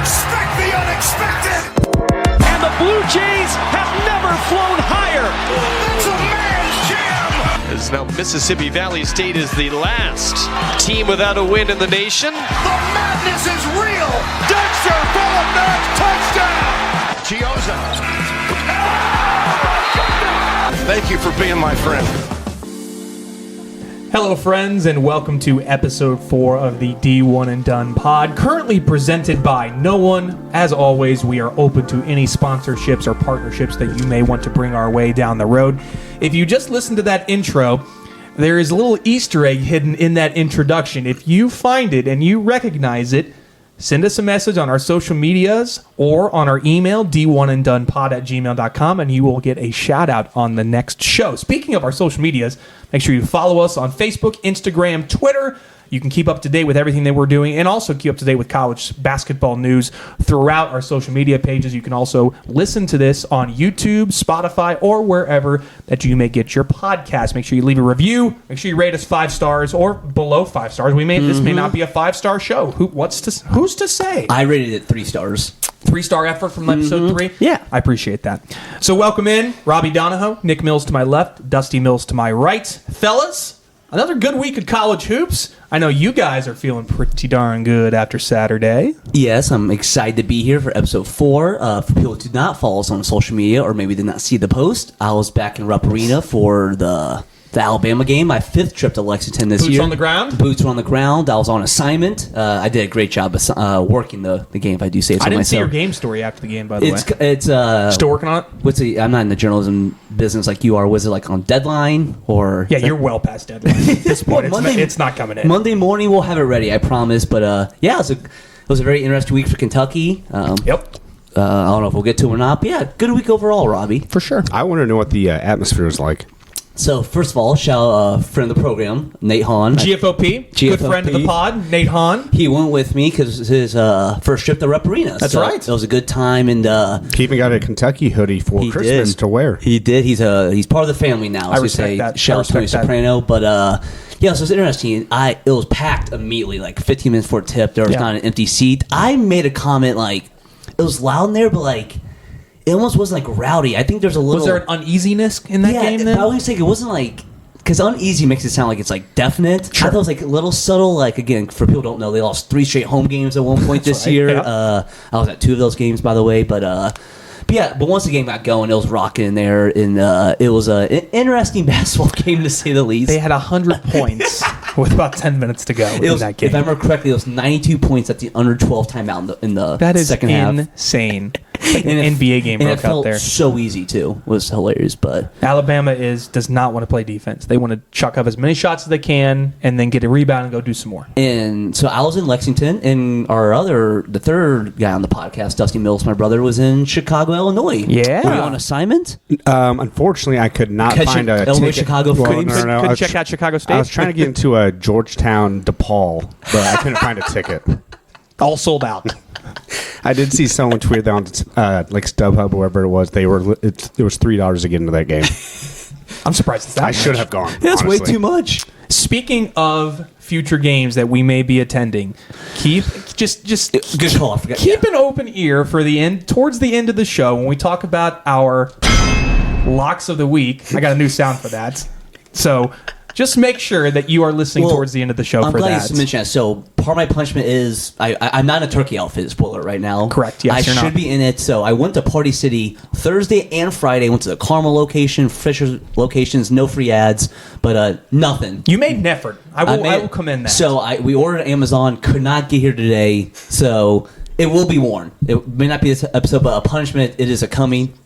Expect the unexpected. And the Blue Jays have never flown higher. That's a man's jam. As now Mississippi Valley State is the last team without a win in the nation. The madness is real. Dexter Phillips, touchdown. Gioza. Thank you for being my friend. Hello, friends, and welcome to episode 4 of the D1 and Done pod, currently presented by no one. As always, we are open to any sponsorships or partnerships that you may want to bring our way down the road. If you just listened to that intro, there is a little Easter egg hidden in that introduction. If you find it and you recognize it, send us a message on our social medias or on our email, d1anddonepod@gmail.com, and you will get a shout out on the next show. Speaking of our social medias, make sure you follow us on Facebook, Instagram, Twitter. You can keep up to date with everything that we're doing and also keep up to date with college basketball news throughout our social media pages. You can also listen to this on YouTube, Spotify, or wherever that you may get your podcast. Make sure you leave a review. Make sure you rate us 5 stars or below 5 stars. This may not be a 5-star show. Who's to say? I rated it 3 stars. 3-star effort from episode 3? Yeah. I appreciate that. So welcome in, Robby Donahoe, Nick Mills to my left, Dusty Mills to my right. Fellas, another good week of college hoops. I know you guys are feeling pretty darn good after Saturday. Yes, I'm excited to be here for episode 4. For people who do not follow us on social media or maybe did not see the post, I was back in Rupp Arena for the Alabama game, my 5th trip to Lexington this year. Boots on the ground? Boots were on the ground. I was on assignment. I did a great job working the game, if I do say so myself. I didn't see your game story after the game, by the way. It's still working on it? I'm not in the journalism business like you are. Was it like on deadline or? Yeah, you're well past deadline at this point. It's not coming in. Monday morning we'll have it ready, I promise. But yeah, it was a very interesting week for Kentucky. Yep. I don't know if we'll get to it or not, but yeah, good week overall, Robby. For sure. I want to know what the atmosphere is like. So, first of all, shout out friend of the program, Nate Hahn. GFOP, good friend of the pod, Nate Hahn. He went with me because it's his first trip to Rupp Arena. That's right. It was a good time. And he even got a Kentucky hoodie for Christmas to wear. He did. He's part of the family now. I respect that. Shout out to Tony Soprano. But yeah, so it's interesting. It was packed immediately, like 15 minutes before tip. There was not an empty seat. I made a comment like, it was loud in there, but like, it almost wasn't like rowdy. I think there's a little. Was there an uneasiness in that game then? I always think it wasn't like. Because uneasy makes it sound like it's like definite. Sure. I thought it was like a little subtle. Like, again, for people who don't know, they lost 3 straight home games at one point this year. Yeah. I was at 2 of those games, by the way. But once the game got going, it was rocking in there. And it was an interesting basketball game, to say the least. They had 100 points with about 10 minutes to go in that game. If I remember correctly, it was 92 points at the under 12 timeout in the second half. That is insane. Like an NBA game broke out there. So easy too. It was hilarious. But Alabama does not want to play defense. They want to chuck up as many shots as they can and then get a rebound and go do some more. And so I was in Lexington, and the third guy on the podcast, Dusty Mills, my brother, was in Chicago, Illinois. Yeah. Were you on assignment? Unfortunately, I could not find a Illinois, ticket. Chicago. Couldn't check out Chicago State? I was trying to get into a Georgetown DePaul, but I couldn't find a ticket. All sold out. I did see someone tweet that on like StubHub or wherever it was. It was $3 to get into that game. I'm surprised it's that I much. should have gone. That's way honestly. too much. Speaking of future games that we may be attending, keep Good call. I forgot. keep an open ear for towards the end of the show when we talk about our locks of the week. I got a new sound for that. So just make sure that you are listening towards the end of the show I'm for glad that. you mentioned that. So part of my punishment is I'm not in a turkey outfit, spoiler right now. Correct, yes, I you're should not. be in it. So I went to Party City Thursday and Friday. Went to the Carmel location, Fisher locations, no free ads, but nothing. You made an effort. I will commend that. So we ordered Amazon, could not get here today, so it will be worn. It may not be this episode, but a punishment. It is a coming.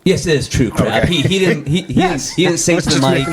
Yes, it is true. Crap. Okay. He didn't. He didn't say to the mic.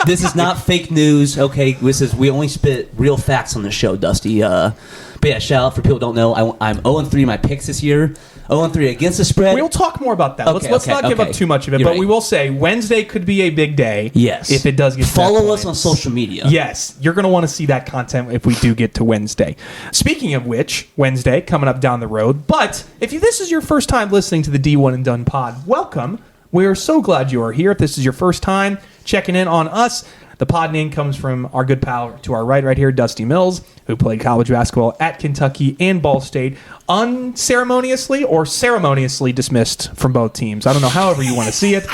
This is not fake news. Okay, we only spit real facts on the show, Dusty. But yeah, shout out for people who don't know. I'm 0-3 in my picks this year. 0-3 against the spread. We'll talk more about that. Let's not give up too much of it, You're but right. we will say Wednesday could be a big day. Yes. If it does get to that Follow us point. on social media. Yes, you're going to want to see that content if we do get to Wednesday. Speaking of which, Wednesday coming up down the road. But if this is your first time listening to the D1 and Done pod, welcome. We are so glad you are here. If this is your first time checking in on us, The pod name comes from our good pal to our right here, Dusty Mills, who played college basketball at Kentucky and Ball State, unceremoniously or ceremoniously dismissed from both teams. I don't know, however you want to see it.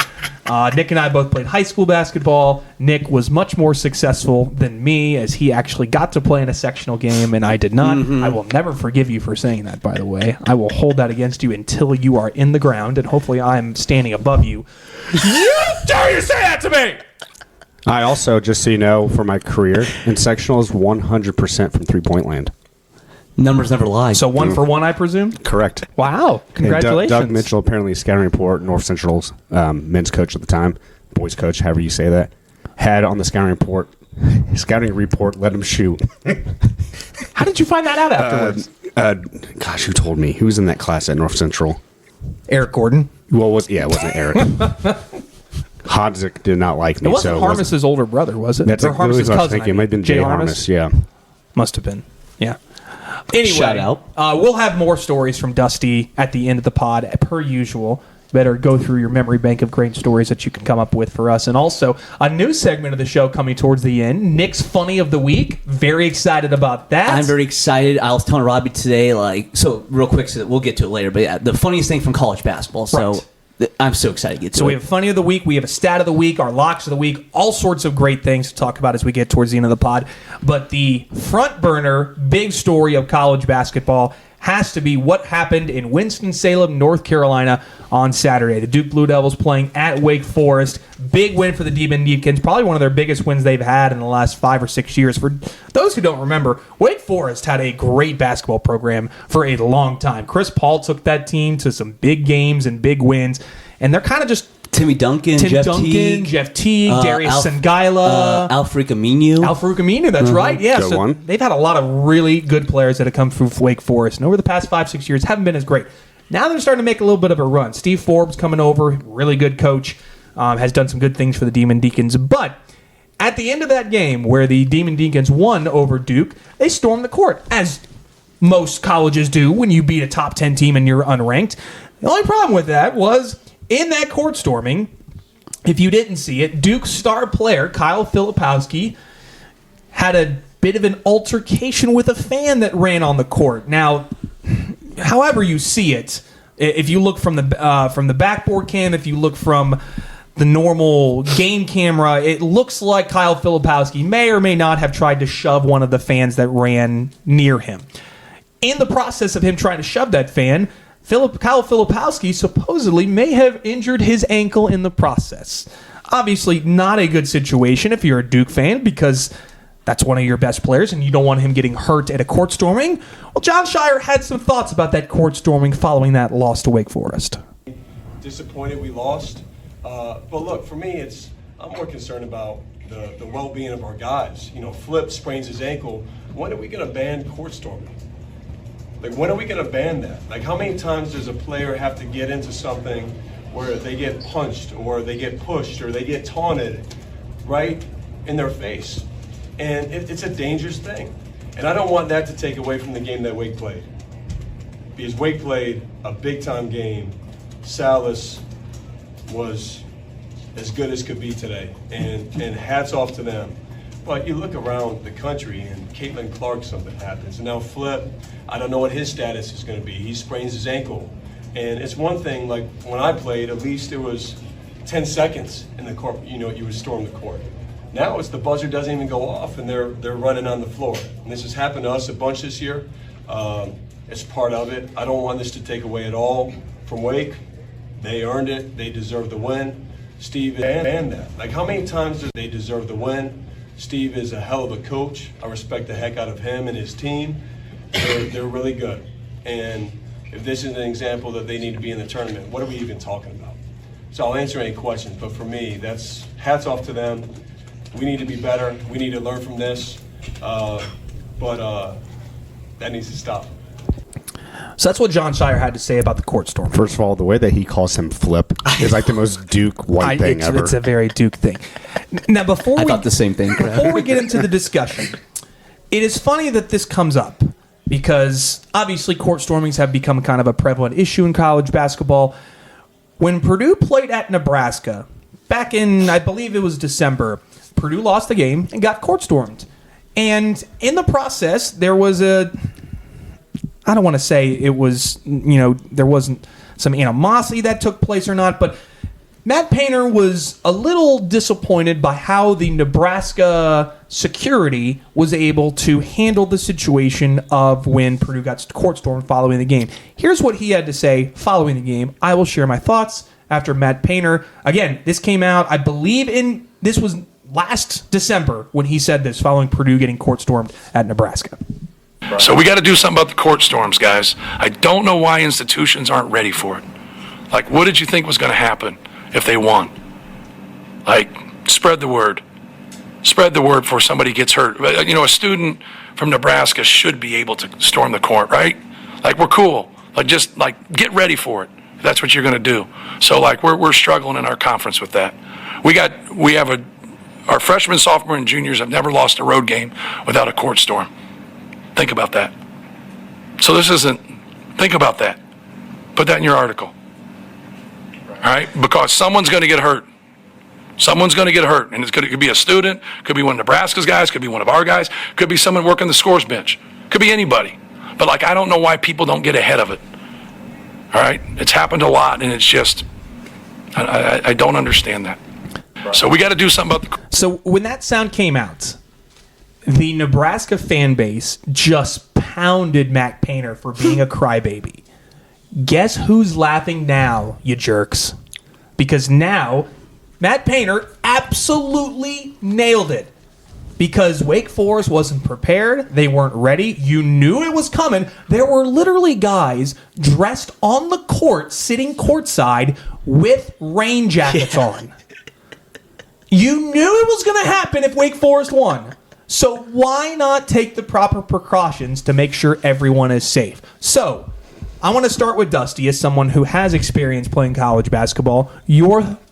Nick and I both played high school basketball. Nick was much more successful than me, as he actually got to play in a sectional game, and I did not. I will never forgive you for saying that, by the way. I will hold that against you until you are in the ground, and hopefully I'm standing above you. You dare you say that to me! I also, just so you know, for my career in sectionals, 100% from three-point land. Numbers never lie. So 1 for 1, I presume? Correct. Wow. Congratulations. Doug Mitchell, apparently scouting report, North Central's men's coach at the time, boys coach, however you say that, had on the scouting report, let him shoot. How did you find that out afterwards? Gosh, who told me? Who was in that class at North Central? Eric Gordon. Well, it wasn't Eric. Hodzik did not like me. It wasn't Harmis's older brother, was it? That's or Harmis's cousin. Thinking. It might have been Jay Harmis. Yeah. Must have been. Yeah. Anyway, Shout out. We'll have more stories from Dusty at the end of the pod, per usual. Better go through your memory bank of great stories that you can come up with for us. And also, a new segment of the show coming towards the end, Nick's Funny of the Week. Very excited about that. I'm very excited. I was telling Robby today, so real quick, so we'll get to it later, but yeah, the funniest thing from college basketball. So Right. I'm so excited to get to it. So we have Funny of the Week, we have a Stat of the Week, our Locks of the Week, all sorts of great things to talk about as we get towards the end of the pod. But the front burner, big story of college basketball has to be what happened in Winston-Salem, North Carolina on Saturday. The Duke Blue Devils playing at Wake Forest. Big win for the Demon Deacons. Probably one of their biggest wins they've had in the last 5 or 6 years. For those who don't remember, Wake Forest had a great basketball program for a long time. Chris Paul took that team to some big games and big wins. And they're kind of just Timmy Duncan, Tim Jeff Duncan, Teague, Jeff Teague, Darius Sangaila, Al-Farouq Aminu. Al-Farouq Aminu, that's right. Yeah, Good so one. they've had a lot of really good players that have come through Wake Forest, and over the past 5-6 years haven't been as great. Now they're starting to make a little bit of a run. Steve Forbes coming over, really good coach, has done some good things for the Demon Deacons. But at the end of that game, where the Demon Deacons won over Duke, they stormed the court, as most colleges do when you beat a top 10 team and you're unranked. The only problem with that was, in that court storming, if you didn't see it, Duke's star player, Kyle Filipowski, had a bit of an altercation with a fan that ran on the court. Now, however you see it, if you look from the backboard cam, if you look from the normal game camera, it looks like Kyle Filipowski may or may not have tried to shove one of the fans that ran near him. In the process of him trying to shove that fan, Kyle Filipowski supposedly may have injured his ankle in the process. Obviously, not a good situation if you're a Duke fan, because that's one of your best players and you don't want him getting hurt at a court storming. Well, John Shire had some thoughts about that court storming following that loss to Wake Forest. Disappointed we lost. But look, for me, I'm more concerned about the well-being of our guys. Flip sprains his ankle. When are we going to ban court storming? When are we going to ban that? How many times does a player have to get into something where they get punched or they get pushed or they get taunted right in their face? And it's a dangerous thing. And I don't want that to take away from the game that Wake played. Because Wake played a big-time game. Salas was as good as could be today. And hats off to them. But you look around the country and Caitlin Clark, something happens. And now Flip, I don't know what his status is going to be. He sprains his ankle. And it's one thing, when I played, at least it was 10 seconds in the court, you would storm the court. Now it's the buzzer doesn't even go off and they're running on the floor. And this has happened to us a bunch this year. It's part of it. I don't want this to take away at all from Wake. They earned it. They deserve the win. Steve and that. How many times do they deserve the win? Steve is a hell of a coach. I respect the heck out of him and his team. They're really good. And if this is an example that they need to be in the tournament, what are we even talking about? So I'll answer any questions, but for me, that's hats off to them. We need to be better. We need to learn from this. But that needs to stop. So that's what John Shire had to say about the court storm. First of all, the way that he calls him Flip is the most Duke white thing ever. It's a very Duke thing. Now, I thought the same thing. Before we get into the discussion, it is funny that this comes up because obviously court stormings have become kind of a prevalent issue in college basketball. When Purdue played at Nebraska back in, I believe it was December, Purdue lost the game and got court-stormed. And in the process, there was I don't want to say it was, there wasn't some animosity that took place or not, but Matt Painter was a little disappointed by how the Nebraska security was able to handle the situation of when Purdue got court-stormed following the game. Here's what he had to say following the game. I will share my thoughts after Matt Painter. Again, this came out, I believe, this was last December when he said this following Purdue getting court-stormed at Nebraska. So we got to do something about the court storms, guys. I don't know why institutions aren't ready for it. Like, what did you think was going to happen if they won? Like, spread the word. Spread the word before somebody gets hurt. A student from Nebraska should be able to storm the court, right? Like, we're cool. Like, just, get ready for it. If that's what you're going to do. So, we're struggling in our conference with that. Our freshmen, sophomore, and juniors have never lost a road game without a court storm. Think about that. So think about that. Put that in your article. All right? Because someone's going to get hurt. Someone's going to get hurt. And it could be a student, could be one of Nebraska's guys, could be one of our guys, could be someone working the scores bench, could be anybody. But I don't know why people don't get ahead of it. All right? It's happened a lot, and it's just, I don't understand that. So we got to do something about So when that sound came out, the Nebraska fan base just pounded Matt Painter for being a crybaby. Guess who's laughing now, you jerks? Because now, Matt Painter absolutely nailed it. Because Wake Forest wasn't prepared. They weren't ready. You knew it was coming. There were literally guys dressed on the court, sitting courtside, with rain jackets on. You knew it was going to happen if Wake Forest won. So why not take the proper precautions to make sure everyone is safe? So I want to start with Dusty as someone who has experience playing college basketball.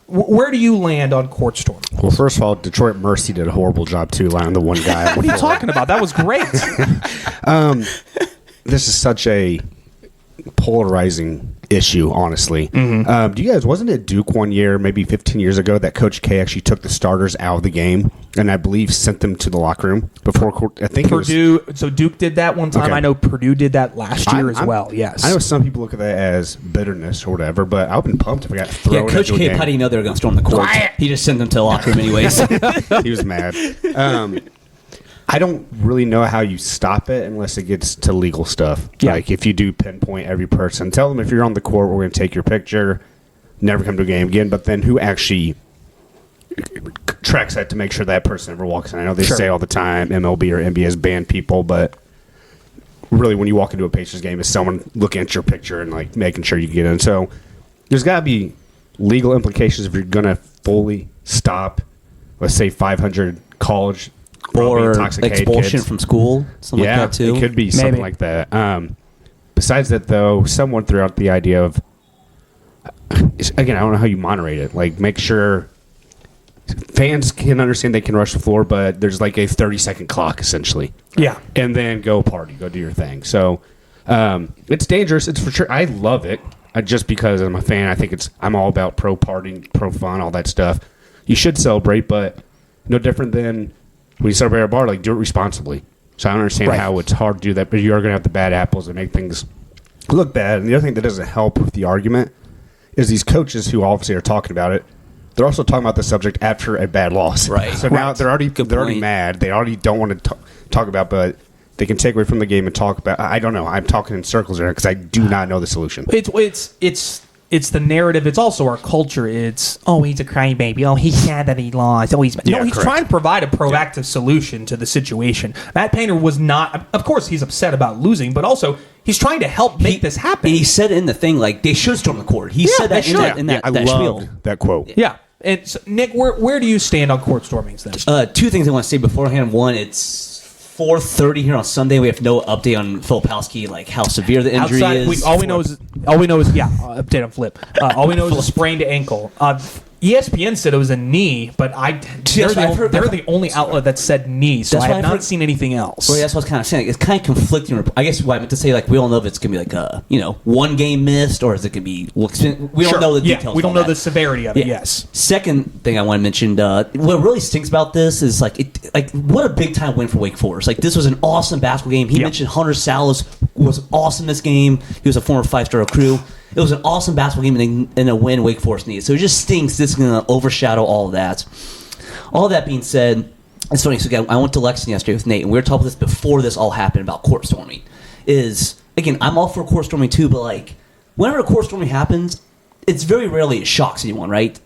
Where do you land on court storm? Well, first of all, Detroit Mercy did a horrible job, too, allowing the one guy. What are you talking about? That was great. This is such a polarizing issue, honestly. Mm-hmm. Do you guys, wasn't it Duke one year, maybe 15 years ago, that Coach K actually took the starters out of the game and I believe sent them to the locker room before? I think Purdue. So Duke did that one time. Okay. I know Purdue did that last year as well. Yes, I know some people look at that as bitterness or whatever, but I've been pumped if I got thrown. Yeah, Coach K, how do you know they were going to storm the court? He just sent them to the locker room anyways. He was mad. I don't really know how you stop it unless it gets to legal stuff. Yeah. Like if you do pinpoint every person, tell them if you're on the court, we're going to take your picture, never come to a game again. But then who actually tracks that to make sure that person never walks in? I know they say all the time MLB or NBA has banned people, but really when you walk into a Pacers game, is someone looking at your picture and making sure you get in. So there's got to be legal implications if you're going to fully stop, let's say 500 college or expulsion kids from school, something like that too. It could be something like that. Besides that, though, someone threw out the idea of, again, I don't know how you moderate it. Make sure fans can understand they can rush the floor, but there's a 30-second clock, essentially. Yeah. And then go party, go do your thing. So it's dangerous. It's for sure. I love it just because I'm a fan. I think I'm all about pro partying, pro fun, all that stuff. You should celebrate, but no different than when you celebrate a bar, do it responsibly. So I don't understand how it's hard to do that, but you are going to have the bad apples that make things look bad. And the other thing that doesn't help with the argument is these coaches who obviously are talking about it, they're also talking about the subject after a bad loss. Right. So now they're already mad. They already don't want to talk about, but they can take away from the game and talk about. I don't know. I'm talking in circles there because I do not know the solution. It's the narrative. It's also our culture. It's, he's a crybaby. Oh, he's sad that he lost. Oh, he's trying to provide a proactive solution to the situation. Matt Painter was not. Of course, he's upset about losing, but also he's trying to help make this happen. And he said in the thing they should storm the court. He said that in that I love that quote. Yeah. And so, Nick, where do you stand on court stormings then? Two things I want to say beforehand. One, it's 4:30 here on Sunday. We have no update on Filipowski, how severe the injury is. All we know is update on Flip. All we know is a sprained ankle. ESPN said it was a knee, but they're the only outlet that said knee, so I have not seen anything else. Well, that's what I was kind of saying. It's kind of conflicting. I guess what I meant to say, we don't know if it's going to be like a, one game missed, or is it going to be, we don't know the details. We don't know the severity of it, yes. Second thing I want to mention, what really stinks about this is, what a big-time win for Wake Forest. This was an awesome basketball game. He mentioned Hunter Salas was awesome this game. He was a former 5-star recruit. It was an awesome basketball game and a win Wake Forest needed. So it just stinks this is going to overshadow all of that. All that being said, it's funny. So again, I went to Lexington yesterday with Nate, and we were talking about this before this all happened about court storming. Again, I'm all for court storming too, but whenever a court storming happens, it's very rarely it shocks anyone, right?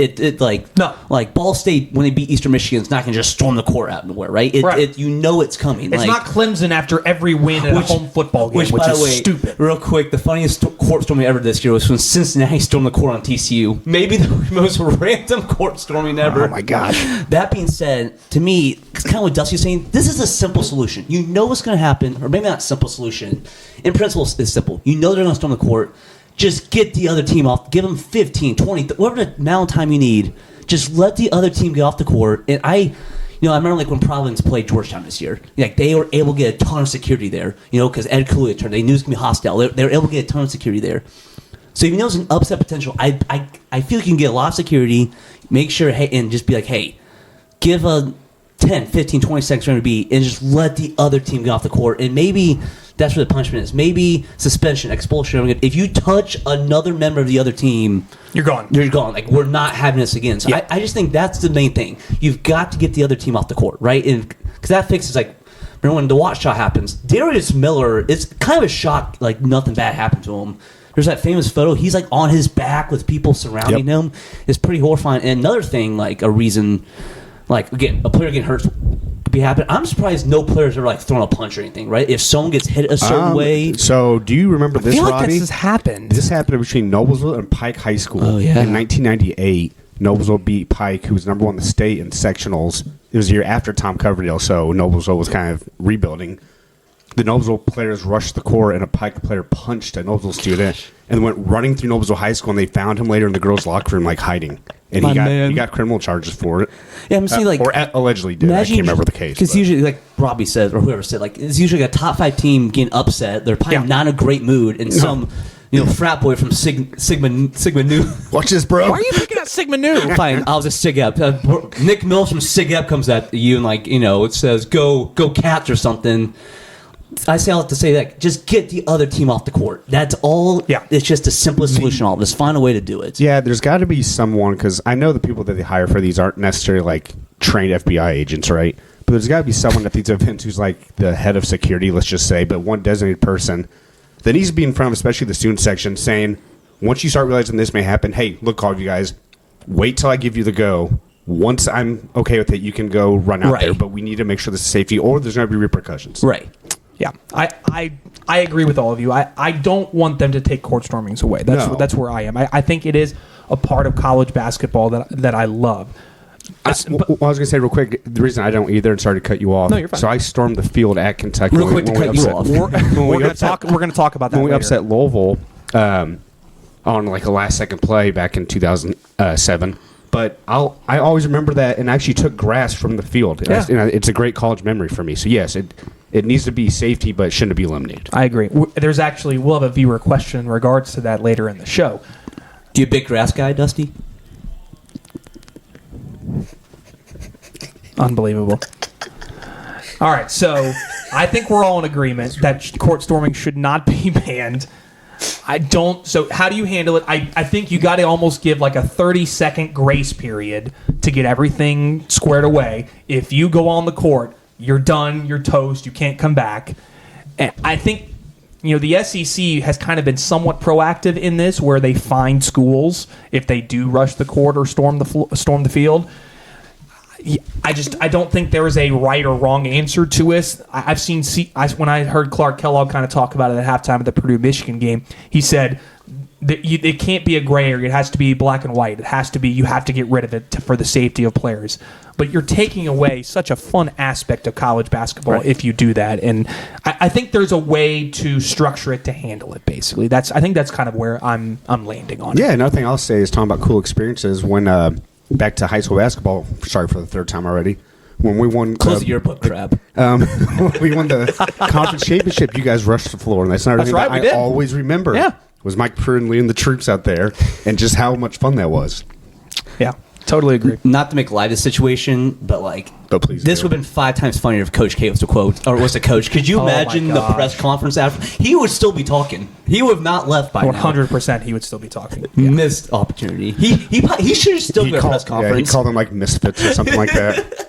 No. Ball State, when they beat Eastern Michigan, it's not going to just storm the court out of nowhere, right? It's coming. It's not Clemson after every win at a home football game, which by is the way, stupid. Real quick, the funniest court storming ever this year was when Cincinnati stormed the court on TCU. Maybe the most random court storming ever. Oh my gosh. That being said, to me, it's kind of what Dusty was saying. This is a simple solution. You know what's going to happen, or maybe not simple solution. In principle, it's simple. You know they're going to storm the court. Just get the other team off. Give them 15, 20, whatever the amount of time you need. Just let the other team get off the court. And I remember when Providence played Georgetown this year. They were able to get a ton of security there. Because Ed Cooley turned. They knew it was going to be hostile. They were able to get a ton of security there. So even though there's an upset potential, I feel like you can get a lot of security. Make sure, and just be like, hey, give a 10, 15, 20 seconds for him to beat, and just let the other team get off the court. And maybe that's where the punishment is. Maybe suspension, expulsion. If you touch another member of the other team, you're gone. You're gone. We're not having this again. So I just think that's the main thing. You've got to get the other team off the court, right? And because that fixes remember when the watch shot happens, Darius Miller, it's kind of a shock, nothing bad happened to him. There's that famous photo. He's on his back with people surrounding him. It's pretty horrifying. And another thing, a reason, again, a player getting hurt could be happening. I'm surprised no players are throwing a punch or anything, right? If someone gets hit a certain way. So do you remember this, Robby? This has happened. This happened between Noblesville and Pike High School in 1998. Noblesville beat Pike, who was number one in the state in sectionals. It was a year after Tom Coverdale, so Noblesville was kind of rebuilding. The Noblesville players rushed the court, and a Pike player punched a Noblesville student and went running through Noblesville High School, and they found him later in the girls' locker room, hiding. And he got criminal charges for it. Yeah, I'm saying or allegedly did. I can't remember the case. Because usually, Robby said, or whoever said, it's usually a top 5 team getting upset. They're probably not in a great mood, and some frat boy from Sigma Nu. Watch this, bro. Why are you picking out Sigma Nu? Fine, I was a Sig Ep. Nick Mills from Sig Ep comes at you and it says go Cats or something. I say all that to say that just get the other team off the court. That's all. Yeah. It's just the simplest solution. All just find a way to do it. Yeah, there's got to be someone, because I know the people that they hire for these aren't necessarily trained FBI agents, right? But there's got to be someone at these events who's the head of security, let's just say, but one designated person that needs to be in front of, especially the student section, saying, once you start realizing this may happen, hey, look, all of you guys, wait till I give you the go. Once I'm okay with it, you can go run out there, but we need to make sure this is safety, or there's going to be repercussions. Right. Yeah, I agree with all of you. I don't want them to take court stormings away. That's where I am. I think it is a part of college basketball that I love. I was going to say real quick, the reason I don't either, and sorry to cut you off. No, you're fine. So I stormed the field at Kentucky. Real quick to cut you off. We're going to talk about that when we later. upset Louisville on a last-second play back in 2007. But I always remember that, and actually took grass from the field. Yeah. It's a great college memory for me. So yes, it needs to be safety, but it shouldn't be eliminated. I agree. We'll have a viewer question in regards to that later in the show. Do you a big grass guy, Dusty? Unbelievable. All right, so I think we're all in agreement that court storming should not be banned. So how do you handle it? I think you got to almost give a 30-second grace period to get everything squared away. If you go on the court, you're done, you're toast, you can't come back. And I think the SEC has kind of been somewhat proactive in this, where they fine schools if they do rush the court or storm the field. I don't think there is a right or wrong answer to it. I've seen when I heard Clark Kellogg kind of talk about it at halftime of the Purdue-Michigan game, he said that it can't be a gray area. It has to be black and white. It has to be, you have to get rid of it for the safety of players. But you're taking away such a fun aspect of college basketball if you do that. And I think there's a way to structure it to handle it, basically. I think that's kind of where I'm landing on it. Yeah, another thing I'll say is talking about cool experiences. When back to high school basketball. Sorry for the third time already. When we won, Close the yearbook, crap. when we won the conference championship, you guys rushed the floor, and that's another thing right, that we did. I always remember. Yeah. Was Mike Pruitt leading the troops out there, and just how much fun that was. Yeah, totally agree. Not to make light of the situation, but But please this do. would have been 5 times funnier if Coach K was the quote, or was the coach. Could you Oh, my imagine the gosh. press conference after? He would still be talking. He would have not left by now. 100% he would still be talking. Missed opportunity. He should have still been at a press he conference. called them like misfits or something like that.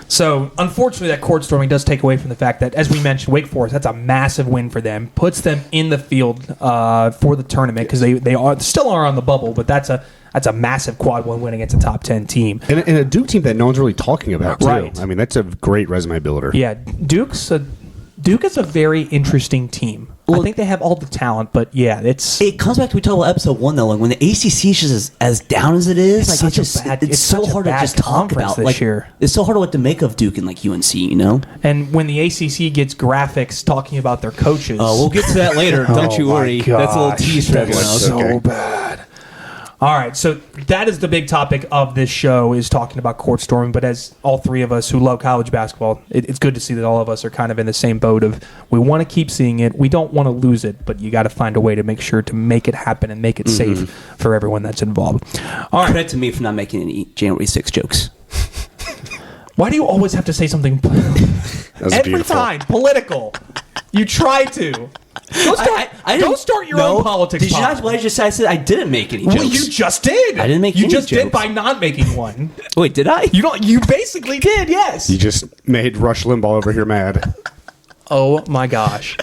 So, unfortunately, that court storming does take away from the fact that, as we mentioned, Wake Forest, that's a massive win for them. Puts them in the field for the tournament because they still are on the bubble, but that's a massive quad win against a top 10 team. And a Duke team that no one's really talking about, too. Right. I mean, that's a great resume builder. Yeah, Duke is a very interesting team. I think they have all the talent, but yeah, It comes back to we talked about episode 1 though. Like when the ACC is just as down as it is, It's like such a bad- it's so such a hard to bad just talk conference about. this Like year. it's so hard to what to make of Duke and like UNC. You know. and when the ACC gets graphics talking about their coaches, Oh, we'll get to that later. Don't you my worry. That's a little gosh, tease for that everyone is else. so Okay. bad. All right, so that is the big topic of this show, is talking about court storming. But as all three of us who love college basketball, it's good to see that all of us are kind of in the same boat of we want to keep seeing it. We don't want to lose it, but you got to find a way to make sure to make it happen and make it safe for everyone that's involved. All right, Credit to me for not making any January 6 jokes. why do you always have to say something That was every beautiful. time political? You try to. Don't start your own politics. Did you pod. not? Why did you just say I said I didn't make any jokes? Well, you just did. I didn't make You any just did jokes. by not making one. Wait, did I? You don't. You basically did. Yes. You just made Rush Limbaugh over here mad. Oh my gosh.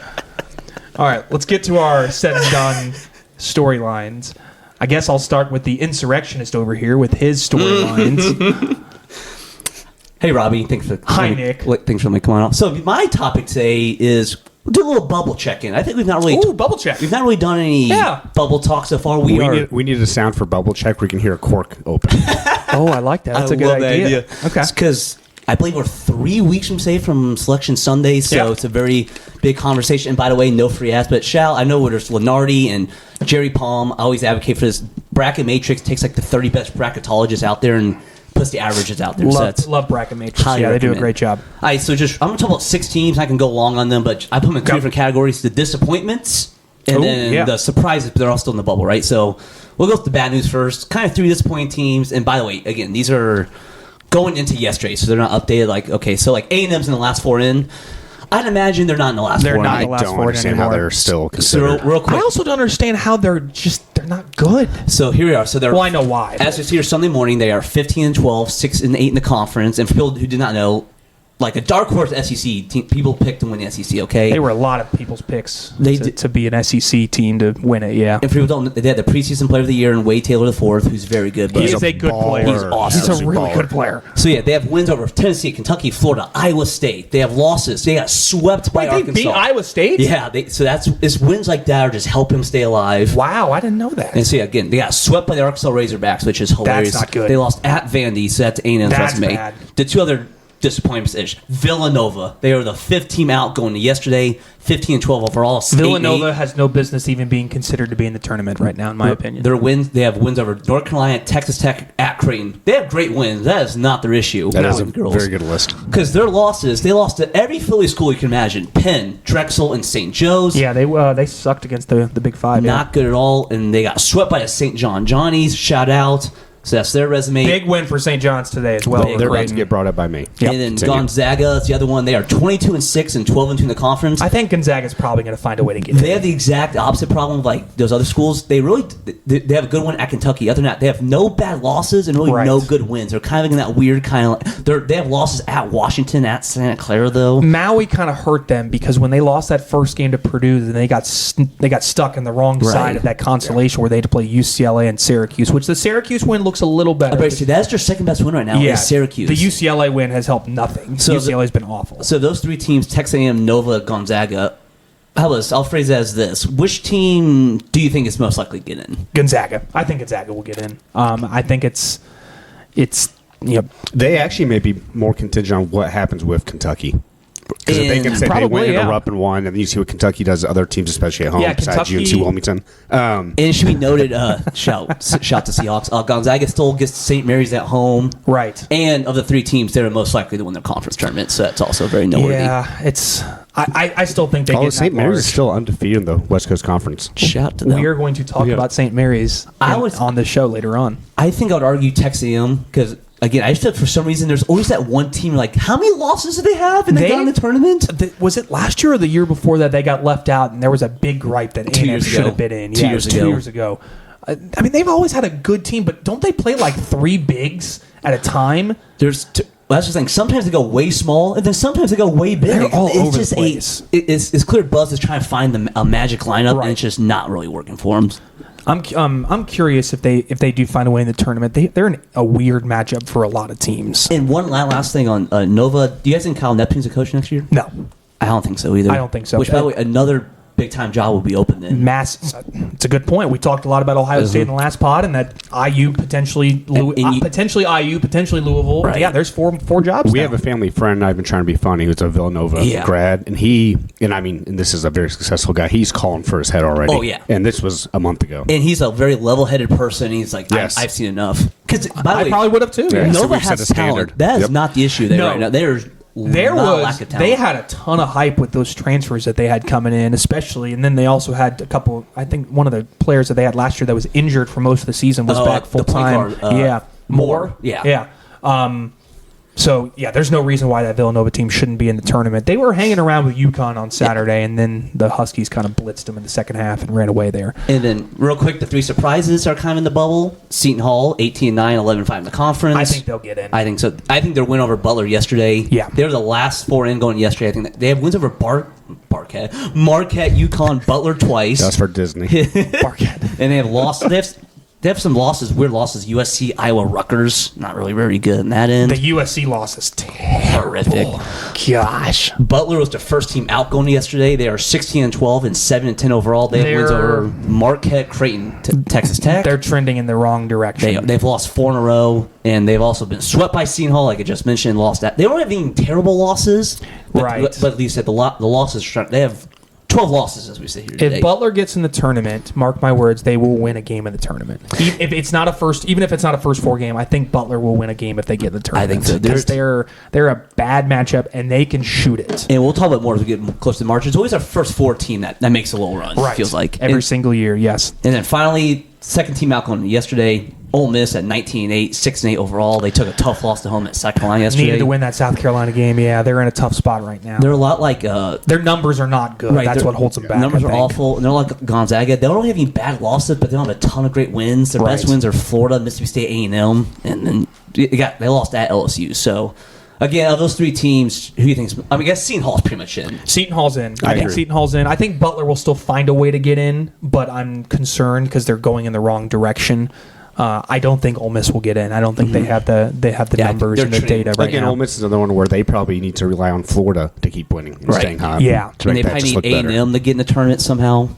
All right, let's get to our said and done storylines. I guess I'll start with the insurrectionist over here with his storylines. Hey, Robby. Thanks for Hi, Nick. Thanks for letting me come on. So my topic today is we'll do a little bubble check-in. I think we've not really Ooh, bubble check. we've not really done any bubble talk so far. We We need a sound for bubble check where we can hear a cork open. Oh, I like that. That's a good love that idea. Okay. because I believe we're 3 weeks from Selection Sunday, so Yeah. it's a very big conversation. And by the way, no free ads, but I know there's Lenardi and Jerry Palm. I always advocate for this bracket matrix. Takes like the 30 best bracketologists out there and puts the averages out there. So that's Love Bracket Matrix. highly Yeah, they do a recommend. great job. All right, so I'm going to talk about 6 teams. I can go long on them, but I put them in 3 different categories: the disappointments and Oh, then yeah. the surprises. But they're all still in the bubble, right? So we'll go with the bad news first. Kind of 3 disappointing teams. And by the way, again, these are going into yesterday, so they're not updated. Like A&M's in the last 4 in. I'd imagine they're not in the last They're 4 not in. in the I last don't four understand how anymore. they're still So considered. real quick. I also don't understand how they're not good. So here we are. So they're. Well, I know why. As we see here Sunday morning, they are 15-12, 6-8 in the conference. And for people who did not know, like a dark horse SEC team, people picked to win the SEC. Okay, They were a lot of people's picks They to, did- to be an SEC team to win it. Yeah, And for people who don't, know, they had the preseason player of the year and Wade Taylor IV, who's very good. But he is a good player. He's awesome. He's a Absolute really baller. good player. So yeah, they have wins over Tennessee, Kentucky, Florida, Iowa State. They have losses. They got swept by Wait, they Arkansas. beat Iowa State? Yeah, it's wins like that are just help him stay alive. Wow, I didn't know that. And so yeah, again, they got swept by the Arkansas Razorbacks, which is hilarious. not good. They lost at Vandy, so that's A&M's That's resume. bad. The 2 other disappointments is Villanova. They are the 5th team out going to yesterday, 15-12 overall. 8-8. Villanova has no business even being considered to be in the tournament right now, in my opinion. Their wins, they have wins over North Carolina, Texas Tech, at Creighton. They have great wins. That is not their issue. That is a girls. very good list. Because their losses, they lost to every Philly school you can imagine. Penn, Drexel, and St. Joe's. Yeah, they sucked against the Big Five. yeah. Not good at all. And they got swept by the St. John Johnnies. Shout out. So that's their resume. Big win for St. John's today as well. They're about to Creighton. get brought up by me. And then Continue. Gonzaga, that's the other one. They are 22-6 and 12-2 in the conference. I think Gonzaga's probably going to find a way to get They in. have the exact opposite problem of like those other schools. They have a good one at Kentucky. Other than that, they have no bad losses and really Right. no good wins. They're kind of in that weird kind of. They have losses at Washington, at Santa Clara though. Maui kind of hurt them because when they lost that first game to Purdue, then they got stuck in the wrong Right. side of that constellation where they had to play UCLA and Syracuse, which the Syracuse win looks a little better. That's their second best win right now. Yeah, Is Syracuse. The UCLA win has helped nothing. So UCLA's been awful. So those 3 teams: Texas A&M, Nova, Gonzaga. I'll phrase it as this: which team do you think is most likely to get in? Gonzaga. I think Gonzaga will get in. I think it's They actually may be more contingent on what happens with Kentucky. Because if they can say they went yeah. up and won, and then you see what Kentucky does to other teams, especially at home, Yeah, besides Kentucky- UNC Wilmington. And it should be noted, shout to Seahawks. Gonzaga still gets St. Mary's at home. Right. And of the three teams, they're most likely to win their conference tournament, so that's also very noteworthy. Yeah, it's. I still think they get St. that Mary's large. is still undefeated in the West Coast Conference. Shout to them. We are going to talk about St. Mary's on the show later on. I think I would argue Texas A&M because, again, I just feel like for some reason there's always that one team like, how many losses do they have and they got in the tournament? Was it last year or the year before that they got left out and there was a big gripe that A&M should have been in? 2 years ago. 2 years ago. I mean, they've always had a good team, but don't they play like three bigs at a time? That's the thing. Sometimes they go way small, and then sometimes they go way big. They're all over just the place. It's clear Buzz is trying to find a magic lineup, and it's just not really working for him. I'm curious if they do find a way in the tournament. They're in a weird matchup for a lot of teams. And one last thing on Nova. Do you guys think Kyle Neptune's a coach next year? No, I don't think so either. I don't think so. Which, by the way, another big-time job will be open then. It's a good point. We talked a lot about Ohio State in the last pod, and that IU potentially potentially Louisville. Right. Yeah, there's four jobs. We now. have a family friend. I've been trying to be funny. Who's a Villanova grad, and and this is a very successful guy. He's calling for his head already. Oh, yeah. And this was a month ago. And he's a very level-headed person. He's like, Yes. I've seen enough. Because I probably would have too. Yeah. So Nova we've set has a standard. talent. That is not the issue there No. right now. They had a ton of hype with those transfers that they had coming in, especially, and then they also had a couple. I think one of the players that they had last year that was injured for most of the season was back full the point time. guard, Moore. Yeah. So there's no reason why that Villanova team shouldn't be in the tournament. They were hanging around with UConn on Saturday, and then the Huskies kind of blitzed them in the second half and ran away there. And then, real quick, the three surprises are kind of in the bubble. Seton Hall, 18-9, 11-5 in the conference. I think they'll get in. I think so. I think their win over Butler yesterday. Yeah. They were the last four in going yesterday. I think they have wins over Marquette, UConn, Butler twice. That's for Disney. Marquette. And they have lost. They have some losses, weird losses. USC, Iowa, Rutgers. Not really very good in that end. The USC loss is Horrific. Gosh. Butler was the first team out going yesterday. They are 16-12 and 7-10 overall. They have wins over Marquette, Creighton, Texas Tech. They're trending in the wrong direction. They've lost 4 in a row, and they've also been swept by Seton Hall, like I just mentioned. Lost that. They don't have any terrible losses, but at least the losses. They have 12 losses as we sit here today. If Butler gets in the tournament, mark my words, they will win a game in the tournament. Even if it's not a first 4 game, I think Butler will win a game if they get in the tournament. I think so. Because they're a bad matchup and they can shoot it. And we'll talk about more as we get close to March. It's always our first 4 team that makes a little run. Right. It feels like every single year. Yes. And then finally, second team out going yesterday. Ole Miss at 19-8, 6-8 overall. They took a tough loss to home at South Carolina yesterday. Needed to win that South Carolina game. Yeah, they're in a tough spot right now. They're a lot like their numbers are not good. Right, That's what holds them back. Numbers are awful. And they're like Gonzaga. They don't really have any bad losses, but they don't have a ton of great wins. Their best wins are Florida, Mississippi State, A&M, and then they lost at LSU. So again, of those 3 teams, who do you think? I guess Seton Hall's pretty much in. Seton Hall's in. I think agree. Seton Hall's in. I think Butler will still find a way to get in, but I'm concerned because they're going in the wrong direction. I don't think Ole Miss will get in. I don't think they have the numbers and the data right Again, now. Ole Miss is another one where they probably need to rely on Florida to keep winning and staying high. Yeah. to And make they that probably just need look better. A&M to get in the tournament somehow.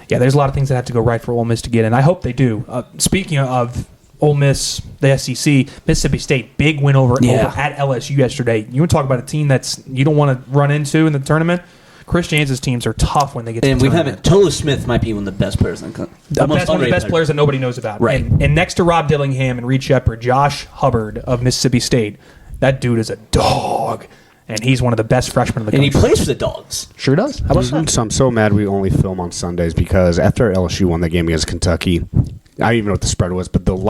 Yeah, there's a lot of things that have to go right for Ole Miss to get in. I hope they do. Speaking of Ole Miss, the SEC, Mississippi State, big win over at LSU yesterday. You want to talk about a team that's you don't want to run into in the tournament? Chris James' teams are tough when they get to the tournament. Tolu Smith might be one of the best players in the country. One of the best players that nobody knows about. Right. And next to Rob Dillingham and Reed Shepherd, Josh Hubbard of Mississippi State, that dude is a dog. And he's one of the best freshmen in the country. And he plays for the Dogs. Sure does. How about that? So I'm so mad we only film on Sundays because after LSU won the game against Kentucky, I don't even know what the spread was, but the